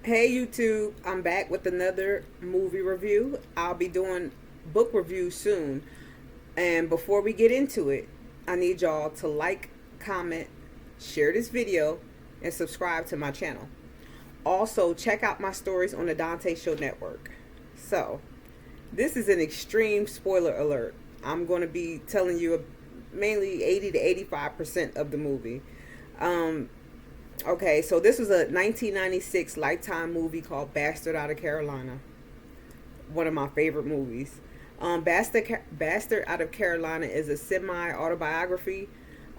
Hey YouTube, I'm back with another movie review. I'll be doing book reviews soon. And before we get into it, I need y'all to like, comment, share this video, and subscribe to my channel. Also, check out my stories on the Dante Show Network. So, this is an extreme spoiler alert. I'm going to be telling you mainly 80 to 85% of the movie. Um, Okay, so this was a 1996 Lifetime movie called Bastard Out of Carolina. One of my favorite movies. Bastard Out of Carolina is a semi-autobiography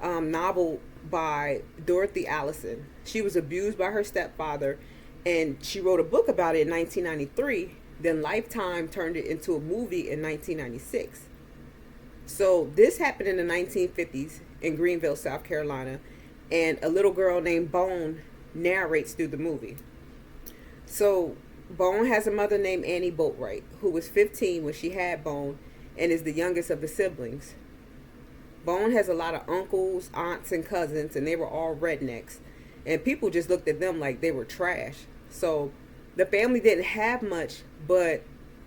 novel by Dorothy Allison. She was abused by her stepfather, and she wrote a book about it in 1993. Then Lifetime turned it into a movie in 1996. So this happened in the 1950s in Greenville, South Carolina, and a little girl named Bone narrates through the movie. So Bone has a mother named Annie Boatwright, who was 15 when she had Bone and is the youngest of the siblings. Bone has a lot of uncles, aunts, and cousins, and they were all rednecks. And people just looked at them like they were trash. So the family didn't have much, but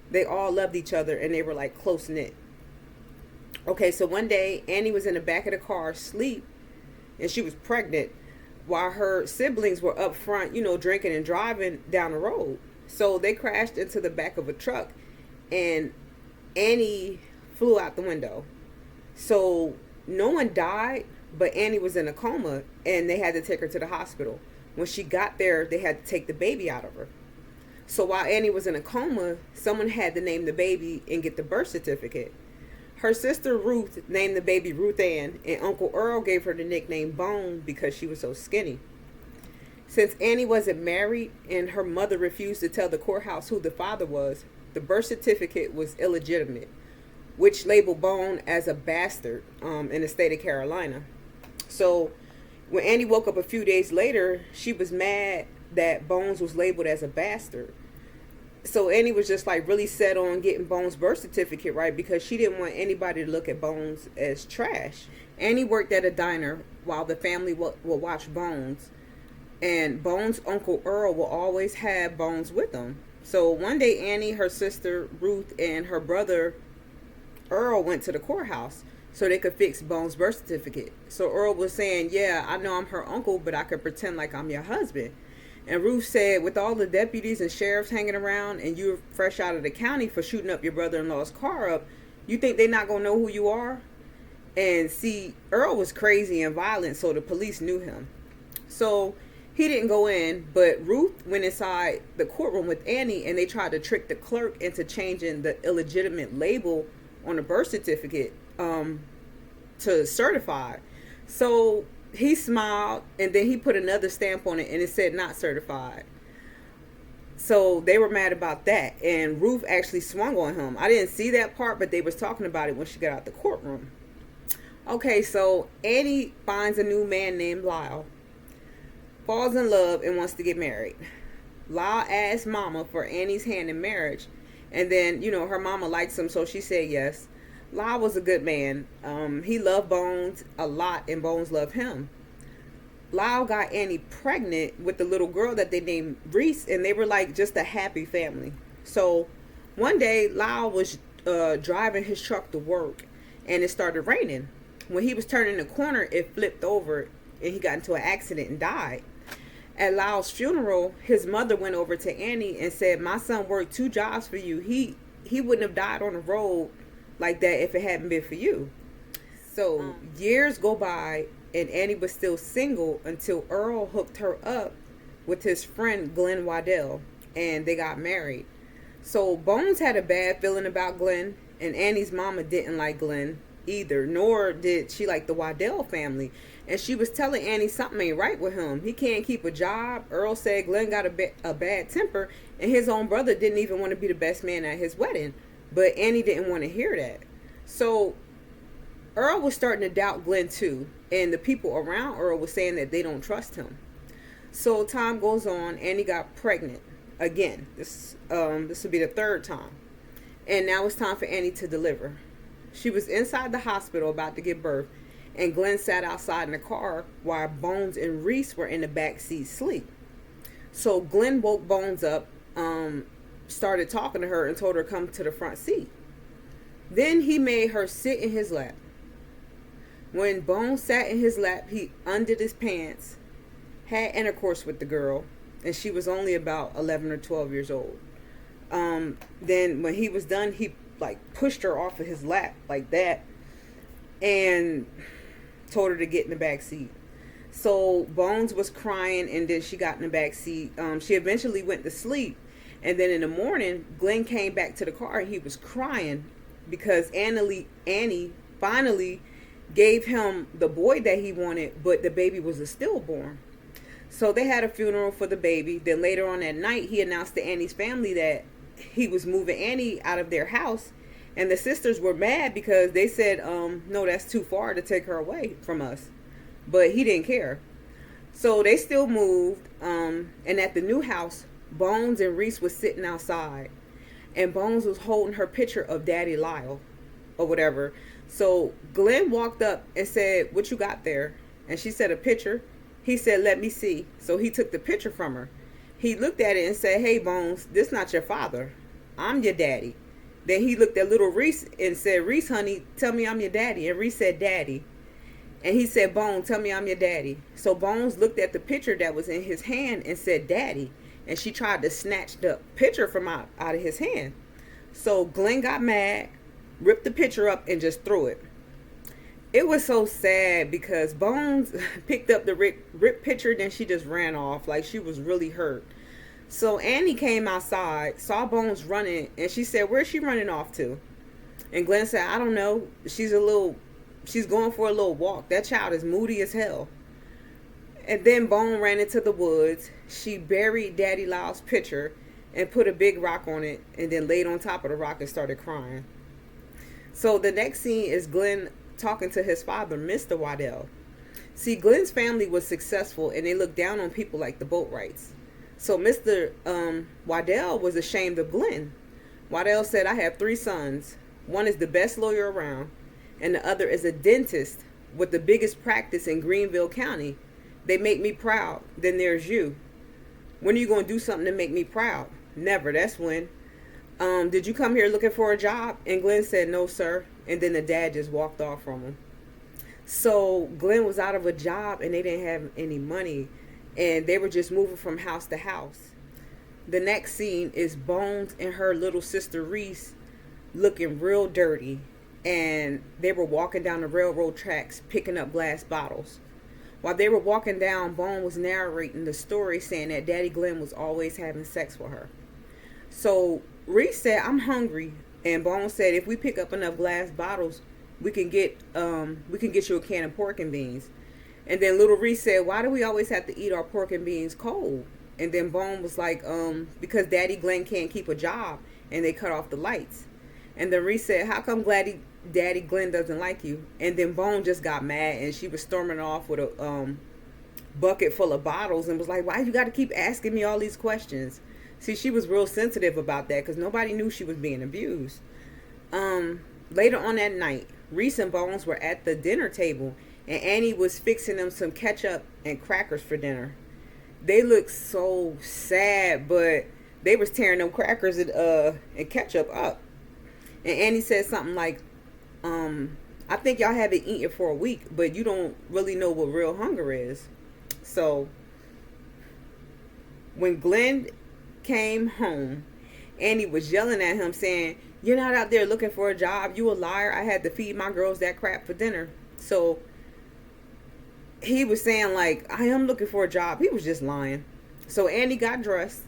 they all loved each other and they were like close knit. Okay, so one day Annie was in the back of the car asleep and she was pregnant while her siblings were up front, drinking and driving down the road. So they crashed into the back of a truck and Annie flew out the window. So no one died, but Annie was in a coma and they had to take her to the hospital. When she got there, they had to take the baby out of her. So while Annie was in a coma, someone had to name the baby and get the birth certificate. Her sister Ruth named the baby Ruth Ann, and Uncle Earl gave her the nickname Bone because she was so skinny. Since Annie wasn't married and her mother refused to tell the courthouse who the father was, the birth certificate was illegitimate, which labeled Bone as a bastard in the state of Carolina. So when Annie woke up a few days later, she was mad that Bones was labeled as a bastard. So Annie was just like really set on getting Bones' birth certificate right because she didn't want anybody to look at Bones as trash. Annie worked at a diner while the family will watch Bones, and Bones' uncle Earl will always have Bones with them. So one day Annie, her sister Ruth, and her brother Earl went to the courthouse so they could fix Bones' birth certificate. So Earl was saying, yeah, I know I'm her uncle, but I could pretend like I'm your husband. And Ruth said, with all the deputies and sheriffs hanging around and you're fresh out of the county for shooting up your brother-in-law's car up, you think they're not going to know who you are? And see, Earl was crazy and violent, so the police knew him. So he didn't go in, but Ruth went inside the courtroom with Annie and they tried to trick the clerk into changing the illegitimate label on the birth certificate to certified. So he smiled and then he put another stamp on it and it said not certified. So they were mad about that, and Ruth actually swung on him. I didn't see that part, but they was talking about it when she got out the courtroom. Okay, so Annie finds a new man named Lyle, falls in love, and wants to get married. Lyle asks Mama for Annie's hand in marriage, and then her mama likes him, so she said yes. Lyle was a good man. He loved Bones a lot, and Bones loved him. Lyle got Annie pregnant with the little girl that they named Reese, and they were like just a happy family. So one day, Lyle was driving his truck to work, and it started raining. When he was turning the corner, it flipped over, and he got into an accident and died. At Lyle's funeral, his mother went over to Annie and said, "My son worked two jobs for you. He wouldn't have died on the road like that if it hadn't been for you." So years go by and Annie was still single until Earl hooked her up with his friend Glen Wadell and they got married. So Bones had a bad feeling about Glen, and Annie's mama didn't like Glen either, nor did she like the Waddell family. And she was telling Annie something ain't right with him. He can't keep a job. Earl said Glen got a bad temper, and his own brother didn't even want to be the best man at his wedding. But Annie didn't want to hear that. So Earl was starting to doubt Glen too, and the people around Earl was saying that they don't trust him. So time goes on. Annie got pregnant again. This would be the third time, and now it's time for Annie to deliver. She was inside the hospital about to give birth, and Glen sat outside in the car while Bones and Reese were in the back seat asleep. So Glen woke Bones up, started talking to her, and told her to come to the front seat. Then he made her sit in his lap. When Bones sat in his lap, he undid his pants, had intercourse with the girl, and she was only about 11 or 12 years old. Then when he was done, he like pushed her off of his lap like that and told her to get in the back seat. So Bones was crying, and then she got in the back seat. She eventually went to sleep, and then in the morning, Glen came back to the car and he was crying because Annie finally gave him the boy that he wanted, but the baby was a stillborn. So they had a funeral for the baby. Then later on that night, he announced to Annie's family that he was moving Annie out of their house, and the sisters were mad because they said, no, that's too far to take her away from us. But he didn't care. So they still moved, and at the new house, Bones and Reese was sitting outside, and Bones was holding her picture of Daddy Lyle or whatever. So Glen walked up and said, "What you got there?" And she said, "A picture." He said, "Let me see." So he took the picture from her. He looked at it and said, "Hey, Bones, this not your father. I'm your daddy." Then he looked at little Reese and said, "Reese, honey, tell me I'm your daddy." And Reese said, "Daddy." And he said, "Bones, tell me I'm your daddy." So Bones looked at the picture that was in his hand and said, "Daddy." And she tried to snatch the picture from out of his hand. So Glen got mad, ripped the picture up, and just threw it. It was so sad because Bones picked up the ripped picture, then she just ran off like she was really hurt. So Annie came outside, saw Bones running, and she said, "Where's she running off to?" And Glen said, "I don't know. She's going for a little walk. That child is moody as hell." And then Bone ran into the woods. She buried Daddy Lyle's picture and put a big rock on it, and then laid on top of the rock and started crying. So the next scene is Glen talking to his father, Mr. Wadell. See, Glen's family was successful, and they looked down on people like the Boatwrights. So Mr. Wadell was ashamed of Glen. Wadell said, "I have 3 sons. One is the best lawyer around, and the other is a dentist with the biggest practice in Greenville County. They make me proud. Then there's you. When are you going to do something to make me proud?" "Never. That's when." "Did you come here looking for a job?" And Glen said, "No, sir." And then the dad just walked off from him. So Glen was out of a job, and they didn't have any money, and they were just moving from house to house. The next scene is Bones and her little sister Reese looking real dirty, and they were walking down the railroad tracks picking up glass bottles. While they were walking down, Bone was narrating the story, saying that Daddy Glen was always having sex with her. So Reese said, "I'm hungry," and Bone said, "If we pick up enough glass bottles, we can get you a can of pork and beans." And then little Reese said, "Why do we always have to eat our pork and beans cold?" And then Bone was like, "Because Daddy Glen can't keep a job, and they cut off the lights." And then Reese said, "How come Daddy Glen doesn't like you?" And then Bone just got mad, and she was storming off with a bucket full of bottles and was like, "Why you got to keep asking me all these questions?" See, she was real sensitive about that because nobody knew she was being abused. Later on that night, Reese and Bones were at the dinner table, and Annie was fixing them some ketchup and crackers for dinner. They looked so sad, but they was tearing them crackers and ketchup up. And Annie said something like, "I think y'all haven't eaten for a week, but you don't really know what real hunger is." So when Glen came home, Annie was yelling at him saying, "You're not out there looking for a job. You a liar. I had to feed my girls that crap for dinner." So he was saying like, "I am looking for a job." He was just lying. So Annie got dressed.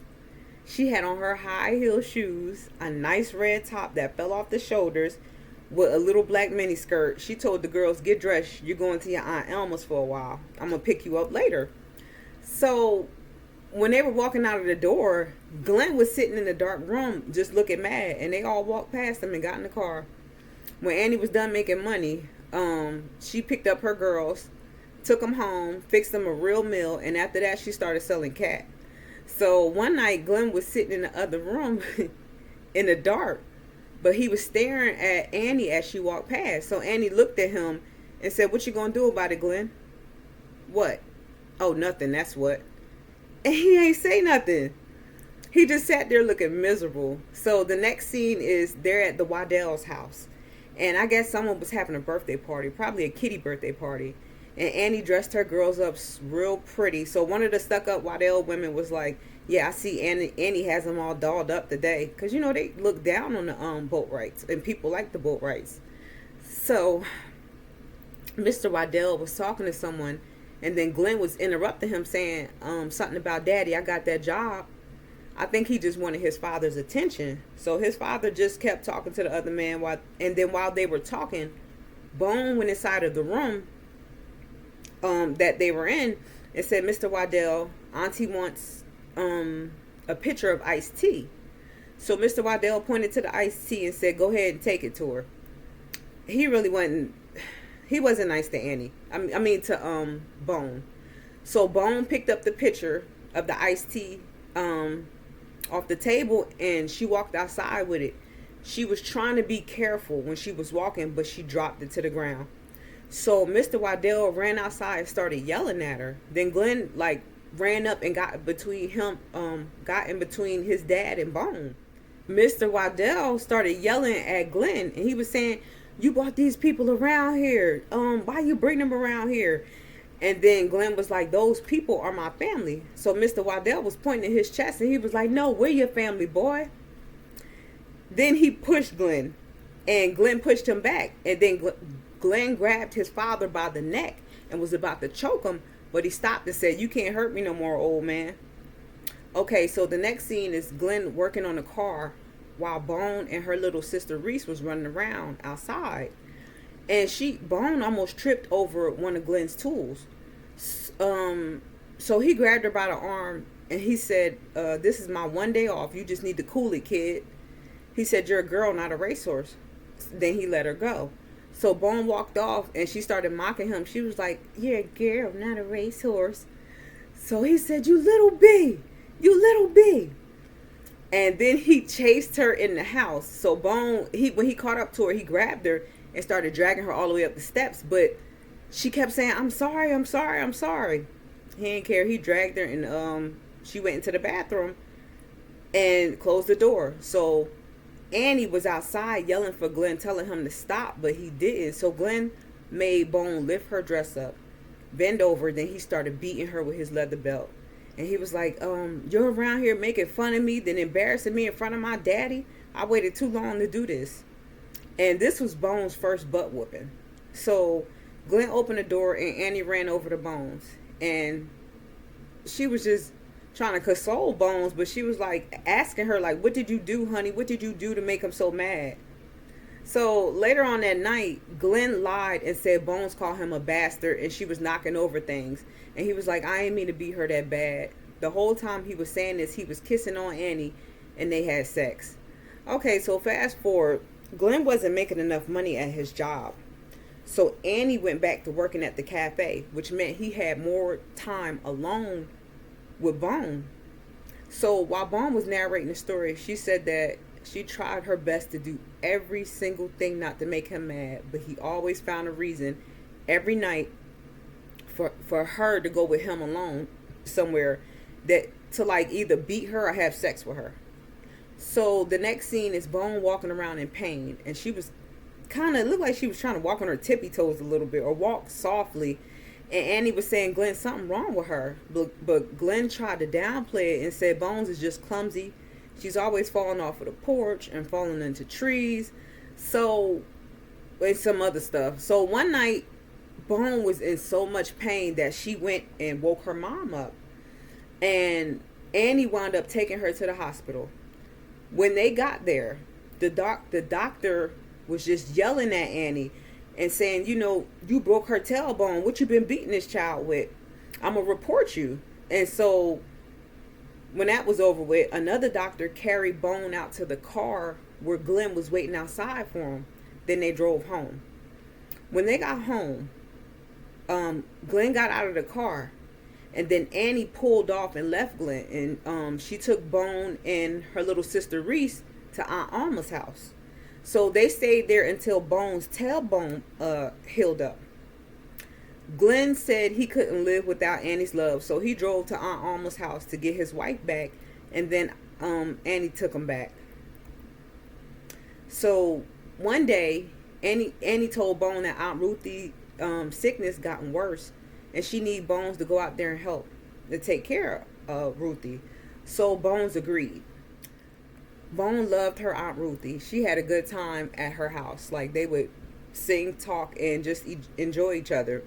She had on her high heel shoes, a nice red top that fell off the shoulders with a little black mini skirt. She told the girls, "Get dressed. You're going to your Aunt Elma's for a while. I'm going to pick you up later." So when they were walking out of the door, Glen was sitting in the dark room just looking mad, and they all walked past him and got in the car. When Annie was done making money, she picked up her girls, took them home, fixed them a real meal, and after that she started selling cat. So one night Glen was sitting in the other room in the dark, but he was staring at Annie as she walked past. So Annie looked at him and said, "What you gonna do about it, Glen?" "What?" "Oh, nothing, that's what." And he ain't say nothing. He just sat there looking miserable. So the next scene is they're at the Wadell's house. And I guess someone was having a birthday party, probably a kitty birthday party. And Annie dressed her girls up real pretty. So one of the stuck-up Wadell women was like, yeah, I see Annie has them all dolled up today. Because, you know, they look down on the boat rights. And people like the boat rights. So Mr. Wadell was talking to someone. And then Glen was interrupting him saying something about, Daddy, I got that job. I think he just wanted his father's attention. So his father just kept talking to the other man. And then while they were talking, Bone went inside of the room that they were in and said, Mr. Wadell, Auntie wants a pitcher of iced tea. So Mr. Wadell pointed to the iced tea and said, go ahead and take it to her. He wasn't nice to Annie. I mean to Bone. So Bone picked up the pitcher of the iced tea off the table, and she walked outside with it. She was trying to be careful when she was walking, but she dropped it to the ground. So Mr. Wadell ran outside and started yelling at her. Then Glen ran up and got in between his dad and Bone. Mr. Wadell started yelling at Glen, and he was saying, you brought these people around here. Why you bring them around here? And then Glen was like, those people are my family. So Mr. Wadell was pointing at his chest, and he was like, no, we're your family, boy. Then he pushed Glen, and Glen pushed him back. And then Glen grabbed his father by the neck and was about to choke him, but he stopped and said, you can't hurt me no more, old man. Okay, so the next scene is Glen working on the car while Bone and her little sister Reese was running around outside. And Bone almost tripped over one of Glen's tools. So he grabbed her by the arm and he said, this is my one day off. You just need to cool it, kid. He said, you're a girl, not a racehorse. Then he let her go. So Bone walked off and she started mocking him. She was like, you're a girl, not a racehorse. So he said, you little bee. You little bee. And then he chased her in the house. So Bone, when he caught up to her, he grabbed her and started dragging her all the way up the steps. But she kept saying, I'm sorry, I'm sorry, I'm sorry. He didn't care. He dragged her and she went into the bathroom and closed the door. So Annie was outside yelling for Glen, telling him to stop, but he didn't. So Glen made Bone lift her dress up, bend over, then he started beating her with his leather belt. And he was like, you're around here making fun of me, then embarrassing me in front of my daddy? I waited too long to do this. And this was Bone's first butt whooping. So Glen opened the door and Annie ran over to Bones. And she was just trying to console Bones, but she was like asking her, like, what did you do, honey? What did you do to make him so mad? So later on that night, Glen lied and said Bones called him a bastard and she was knocking over things. And he was like, I ain't mean to beat her that bad. The whole time he was saying this, he was kissing on Annie and they had sex. Okay, so fast forward, Glen wasn't making enough money at his job. So Annie went back to working at the cafe, which meant he had more time alone with Bone. So while Bone was narrating the story, she said that she tried her best to do every single thing not to make him mad, but he always found a reason every night for her to go with him alone somewhere that to like either beat her or have sex with her. So the next scene is Bone walking around in pain, and she was kind of looked like she was trying to walk on her tippy toes a little bit or walk softly. And Annie was saying, Glen, something wrong with her. But Glen tried to downplay it and said Bones is just clumsy. She's always falling off of the porch and falling into trees. So, and some other stuff. So one night, Bone was in so much pain that she went and woke her mom up. And Annie wound up taking her to the hospital. When they got there, the doctor was just yelling at Annie and saying, you know, you broke her tailbone. What you been beating this child with? I'm going to report you. And so when that was over with, another doctor carried Bone out to the car where Glen was waiting outside for him. Then they drove home. When they got home, Glen got out of the car. And then Annie pulled off and left Glen. And she took Bone and her little sister Reese to Aunt Alma's house. So they stayed there until Bone's tailbone healed up. Glen said he couldn't live without Annie's love, so he drove to Aunt Alma's house to get his wife back, and then Annie took him back. So one day, Annie told Bone that Aunt Ruthie's sickness gotten worse, and she need Bones to go out there and help to take care of Ruthie. So Bones agreed. Bone loved her Aunt Ruthie. She had a good time at her house. Like, they would sing, talk, and just enjoy each other.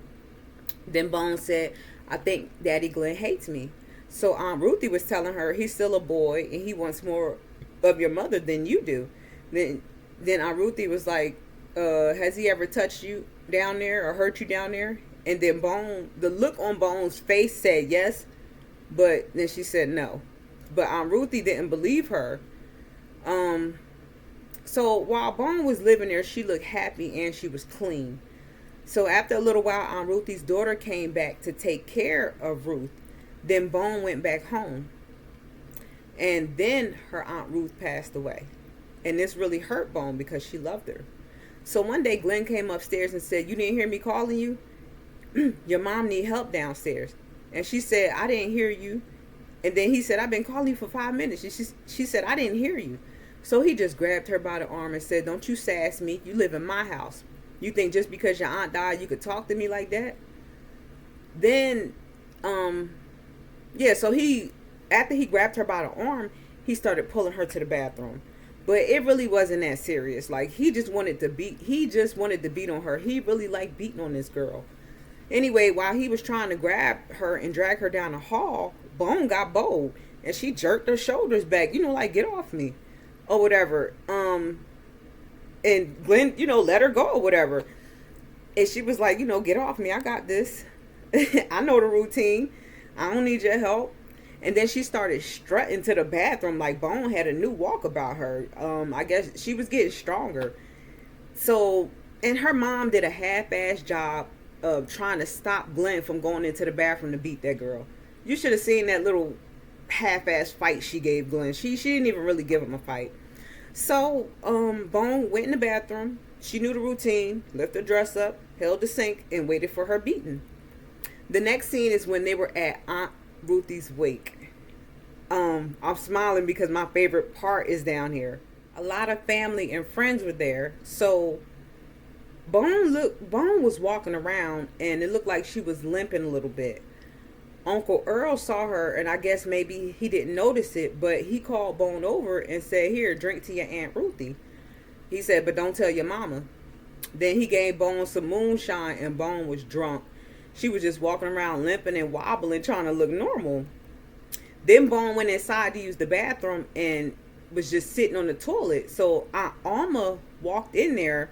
Then Bone said, I think Daddy Glen hates me. So Aunt Ruthie was telling her he's still a boy and he wants more of your mother than you do. Then Aunt Ruthie was like, has he ever touched you down there or hurt you down there? And then the look on Bone's face said yes, but then she said no. But Aunt Ruthie didn't believe her. So while Bone was living there, she looked happy and she was clean. So after a little while, Aunt Ruthie's daughter came back to take care of Ruth. Then Bone went back home. And then her Aunt Ruth passed away. And this really hurt Bone because she loved her. So one day Glen came upstairs and said, you didn't hear me calling you? Your mom need help downstairs. And she said, I didn't hear you. And then he said, I've been calling you for 5 minutes. She said, I didn't hear you. So he just grabbed her by the arm and said, don't you sass me. You live in my house. You think just because your aunt died, you could talk to me like that? Then, so after he grabbed her by the arm, he started pulling her to the bathroom. But it really wasn't that serious. Like, he just wanted to beat on her. He really liked beating on this girl. Anyway, while he was trying to grab her and drag her down the hall, Bone got bold and she jerked her shoulders back, like, get off me or whatever. And Glen, let her go or whatever. And she was like, get off me. I got this. I know the routine. I don't need your help. And then she started strutting to the bathroom like Bone had a new walk about her. I guess she was getting stronger. So, and her mom did a half-ass job of trying to stop Glen from going into the bathroom to beat that girl. You should have seen that little half-ass fight she gave Glen. She didn't even really give him a fight. So, Bone went in the bathroom. She knew the routine, lifted her dress up, held the sink, and waited for her beating. The next scene is when they were at Aunt Ruthie's wake. I'm smiling because my favorite part is down here. A lot of family and friends were there. So Bone was walking around and it looked like she was limping a little bit. Uncle Earl saw her and I guess maybe he didn't notice it, but he called Bone over and said, here, drink to your Aunt Ruthie. He said, but don't tell your mama. Then he gave Bone some moonshine and Bone was drunk. She was just walking around limping and wobbling, trying to look normal. Then Bone went inside to use the bathroom and was just sitting on the toilet. So Aunt Alma walked in there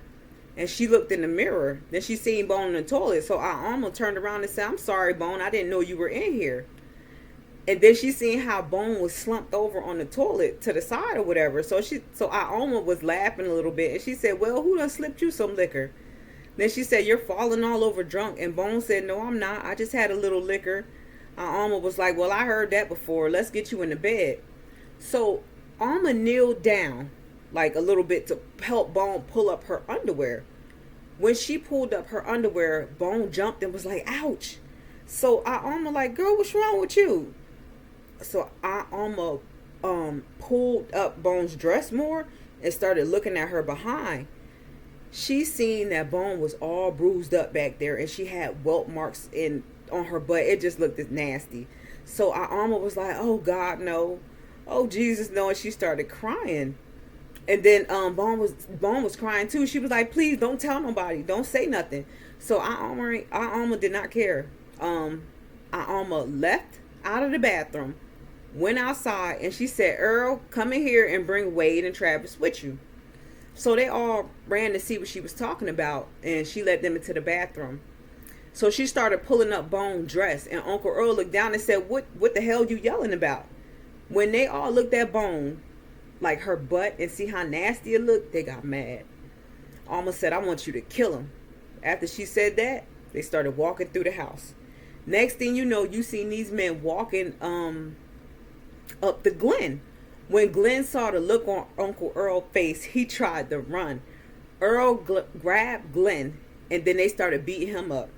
and she looked in the mirror. Then she seen Bone in the toilet. So Aunt Alma turned around and said, I'm sorry, Bone. I didn't know you were in here. And then she seen how Bone was slumped over on the toilet to the side or whatever. So Aunt Alma was laughing a little bit. And she said, well, who done slipped you some liquor? Then she said, you're falling all over drunk. And Bone said, no, I'm not. I just had a little liquor. Alma was like, well, I heard that before. Let's get you in the bed. So Alma kneeled down like a little bit to help Bone pull up her underwear. When she pulled up her underwear, Bone jumped and was like, ouch. So Alma like, girl, what's wrong with you? So Alma pulled up Bone's dress more and started looking at her behind. She seen that Bone was all bruised up back there and she had welt marks on her butt. It just looked nasty. So Alma was like, oh God, no. Oh Jesus, no. And she started crying. And then Bone was crying too. She was like, please don't tell nobody. Don't say nothing. So Alma did not care. Alma left out of the bathroom, went outside, and she said, Earl, come in here and bring Wade and Travis with you. So they all ran to see what she was talking about, and she led them into the bathroom. So she started pulling up Bone's dress, and Uncle Earl looked down and said, what the hell you yelling about? When they all looked at Bone, like her butt, and see how nasty it looked, they got mad. Alma said, I want you to kill him. After she said that, they started walking through the house. Next thing you know, you seen these men walking up the Glen. When Glen saw the look on Uncle Earl's face, he tried to run. Earl grabbed Glen, and then they started beating him up.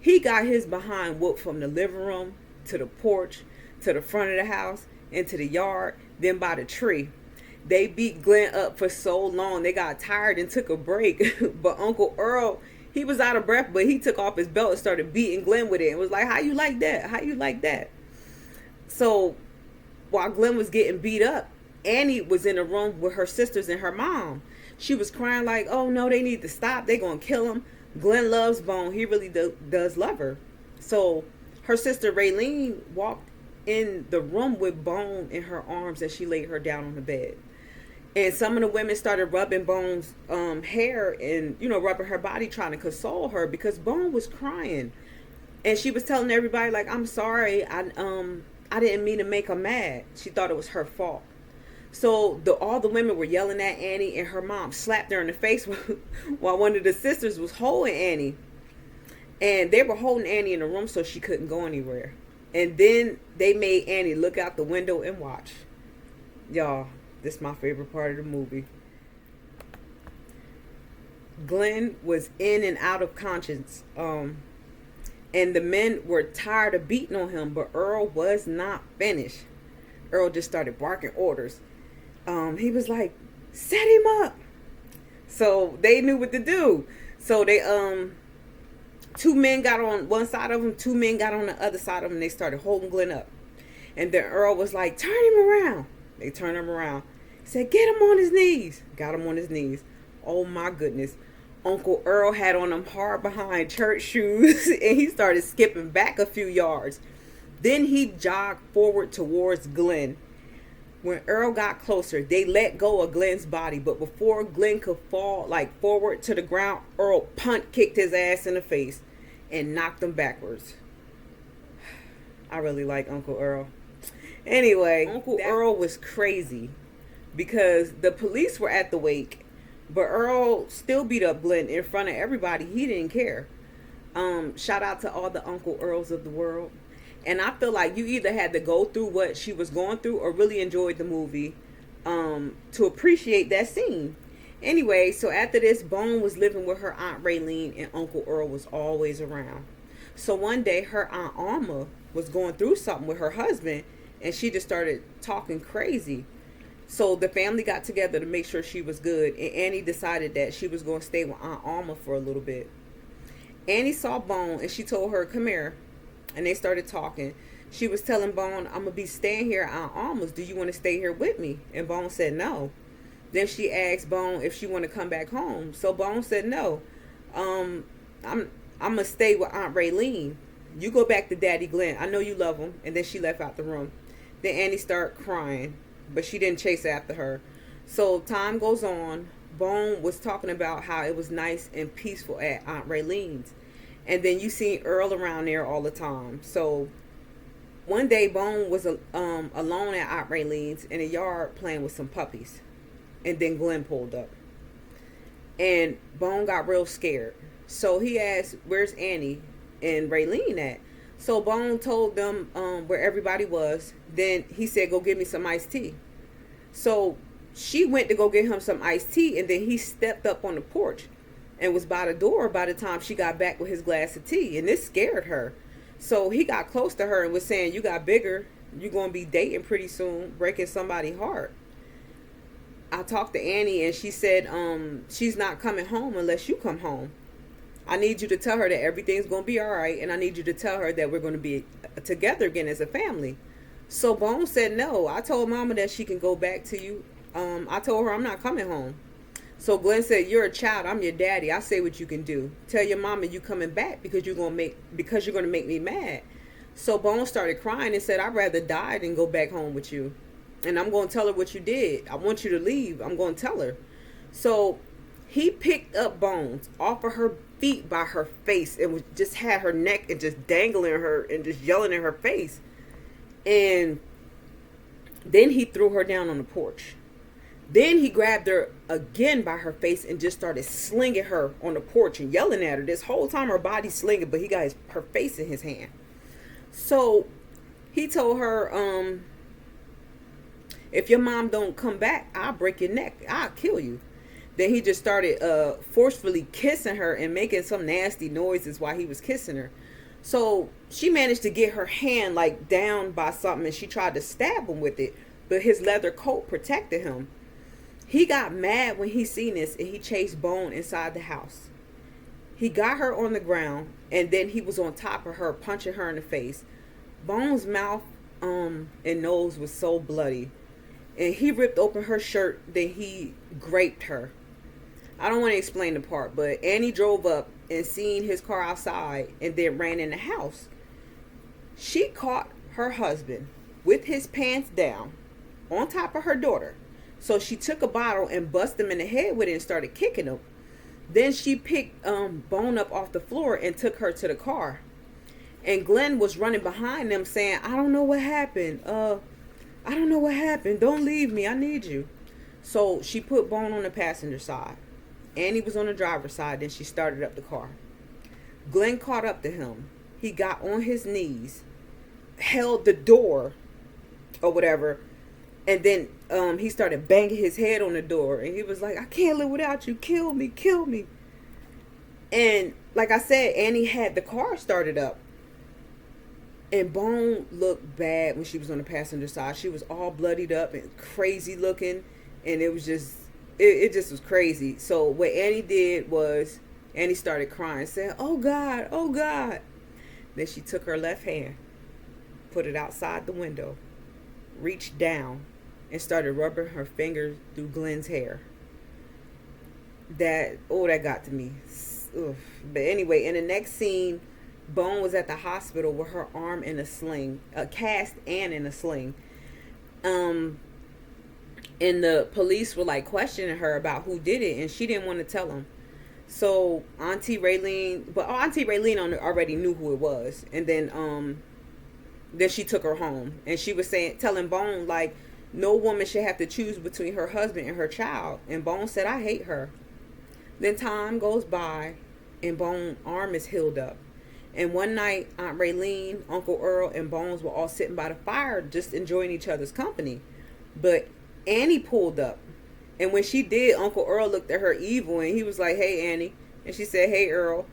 He got his behind whooped from the living room to the porch to the front of the house into the yard, then by the tree. They beat Glen up for so long they got tired and took a break. But Uncle Earl, he was out of breath, but he took off his belt and started beating Glen with it and was like, how you like that? How you like that? So while Glen was getting beat up, Annie was in a room with her sisters and her mom. She was crying like, oh no, they need to stop. They gonna kill him. Glen loves Bone. He really does love her. So her sister Raylene walked in the room with Bone in her arms as she laid her down on the bed. And some of the women started rubbing Bone's hair and, rubbing her body, trying to console her because Bone was crying. And she was telling everybody, like, I'm sorry. I didn't mean to make her mad. She thought it was her fault. So all the women were yelling at Annie, and her mom slapped her in the face while one of the sisters was holding Annie. And they were holding Annie in the room so she couldn't go anywhere. And then they made Annie look out the window and watch. Y'all, this is my favorite part of the movie. Glen was in and out of conscience. And the men were tired of beating on him, but Earl was not finished. Earl just started barking orders. He was like, set him up. So they knew what to do. So they, two men got on one side of him, two men got on the other side of him, and they started holding Glen up. And then Earl was like, turn him around. They turned him around. He said, get him on his knees. Got him on his knees. Oh my goodness. Uncle Earl had on them hard behind church shoes, and he started skipping back a few yards. Then he jogged forward towards Glen. When Earl got closer, they let go of Glen's body, but before Glen could fall forward to the ground, Earl Punt kicked his ass in the face and knocked him backwards. I really like Uncle Earl. Anyway, Uncle Earl was crazy because the police were at the wake, but Earl still beat up Glen in front of everybody. He didn't care. Shout out to all the Uncle Earls of the world. And I feel like you either had to go through what she was going through or really enjoyed the movie to appreciate that scene. Anyway, so after this, Bone was living with her Aunt Raylene, and Uncle Earl was always around. So one day, her Aunt Alma was going through something with her husband, and she just started talking crazy. So the family got together to make sure she was good, and Annie decided that she was going to stay with Aunt Alma for a little bit. Annie saw Bone, and she told her, come here. And they started talking. She was telling Bone, I'm going to be staying here at Aunt Alma's. Do you want to stay here with me? And Bone said no. Then she asked Bone if she want to come back home. So Bone said no. I'm going to stay with Aunt Raylene. You go back to Daddy Glen. I know you love him. And then she left out the room. Then Annie started crying, but she didn't chase after her. So time goes on. Bone was talking about how it was nice and peaceful at Aunt Raylene's. And then you see Earl around there all the time. So one day Bone was alone at Aunt Raylene's in a yard playing with some puppies. And then Glen pulled up. And Bone got real scared. So he asked, where's Annie and Raylene at? So Bone told them where everybody was. Then he said, go get me some iced tea. So she went to go get him some iced tea. And then he stepped up on the porch and was by the door by the time she got back with his glass of tea. And this scared her. So he got close to her and was saying, you got bigger. You're going to be dating pretty soon, breaking somebody's heart. I talked to Annie and she said she's not coming home unless you come home. I need you to tell her that everything's going to be all right. And I need you to tell her that we're going to be together again as a family. So Bone said no. I told Mama that she can go back to you. I told her I'm not coming home. So Glen said, you're a child. I'm your daddy. I say what you can do. Tell your mama you coming back because you're going to make me mad. So Bone started crying and said, I'd rather die than go back home with you. And I'm going to tell her what you did. I want you to leave. I'm going to tell her. So he picked up Bones off of her feet by her face and just had her neck and just dangling her and just yelling in her face. And then he threw her down on the porch. Then he grabbed her again by her face and just started slinging her on the porch and yelling at her. This whole time her body's slinging, but he got her face in his hand. So he told her, if your mom don't come back, I'll break your neck. I'll kill you. Then he just started forcefully kissing her and making some nasty noises while he was kissing her. So she managed to get her hand like down by something, and she tried to stab him with it, but his leather coat protected him. He got mad when he seen this, and he chased Bone inside the house. He got her on the ground, and then he was on top of her, punching her in the face. Bone's mouth and nose was so bloody, and he ripped open her shirt. Then he graped her. I don't want to explain the part, but Annie drove up and seen his car outside, and then ran in the house. She caught her husband with his pants down on top of her daughter. So she took a bottle and busted him in the head with it and started kicking him. Then she picked Bone up off the floor and took her to the car. And Glenn was running behind them saying, I don't know what happened. I don't know what happened. Don't leave me. I need you. So she put Bone on the passenger side. Annie was on the driver's side. Then she started up the car. Glenn caught up to him. He got on his knees, held the door or whatever, and then he started banging his head on the door. And he was like, I can't live without you. Kill me. Kill me. And like I said, Annie had the car started up. And Bone looked bad when she was on the passenger side. She was all bloodied up and crazy looking. And it was just, it just was crazy. So what Annie did was, Annie started crying, saying, oh God, oh God. Then she took her left hand, put it outside the window, reached down, and started rubbing her fingers through Glenn's hair. That got to me. Ugh. But anyway, in the next scene, Bone was at the hospital with her arm in a sling, a cast and in a sling. And the police were like questioning her about who did it, and she didn't want to tell them. So Auntie Raylene already knew who it was, and then she took her home, and she was telling Bone like, no woman should have to choose between her husband and her child. And Bone said, I hate her. Then time goes by, and Bone's arm is healed up. And one night, Aunt Raylene, Uncle Earl, and Bones were all sitting by the fire just enjoying each other's company. But Annie pulled up. And when she did, Uncle Earl looked at her evil, and he was like, hey, Annie. And she said, hey, Earl.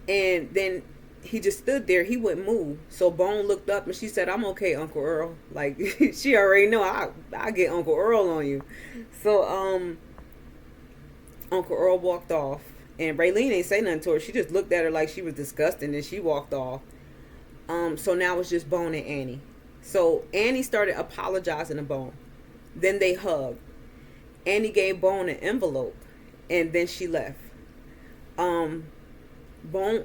And then he just stood there. He wouldn't move. So Bone looked up, and she said, I'm okay, Uncle Earl. Like, she already know I get Uncle Earl on you. So Uncle Earl walked off. And Raylene ain't say nothing to her. She just looked at her like she was disgusting, and she walked off. So now it's just Bone and Annie. So Annie started apologizing to Bone. Then they hugged. Annie gave Bone an envelope, and then she left. Bone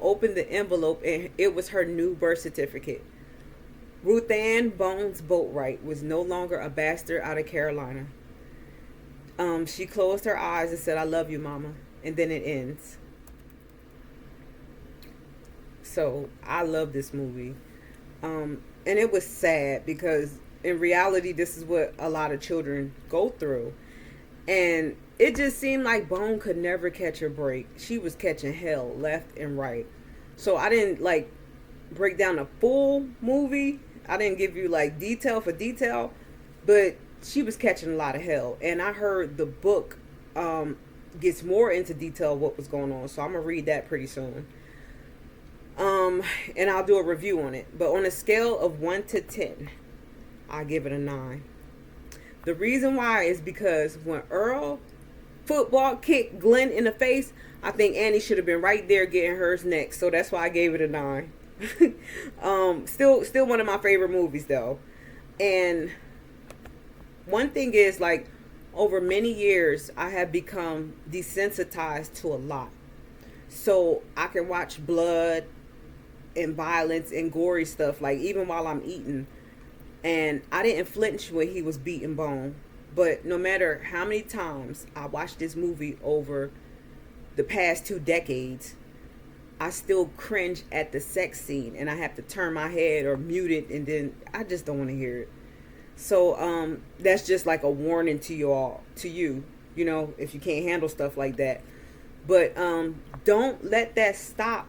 opened the envelope, and it was her new birth certificate. Ruth Ann Bones Boatwright was no longer a bastard out of Carolina. She closed her eyes and said, I love you, Mama. And then it ends. So I love this movie. And it was sad because in reality, this is what a lot of children go through. And it just seemed like Bone could never catch a break. She was catching hell left and right. So I didn't break down the full movie. I didn't give you detail for detail, but she was catching a lot of hell. And I heard the book gets more into detail what was going on, so I'm gonna read that pretty soon. And I'll do a review on it. But on a scale of 1 to 10, I give it a 9. The reason why is because when Earl football kicked Glenn in the face, I think Annie should have been right there getting hers next. So that's why I gave it a 9. Still one of my favorite movies though. And one thing is over many years, I have become desensitized to a lot. So I can watch blood and violence and gory stuff, even while I'm eating. And I didn't flinch when he was beating Bone. But no matter how many times I watched this movie over the past 2 decades, I still cringe at the sex scene. And I have to turn my head or mute it, and then I just don't want to hear it. So that's just a warning to you, if you can't handle stuff like that. But don't let that stop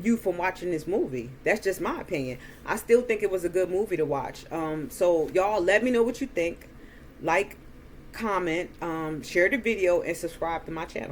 you from watching this movie. That's just my opinion. I still think it was a good movie to watch. So y'all let me know what you think. Comment, share the video, and subscribe to my channel.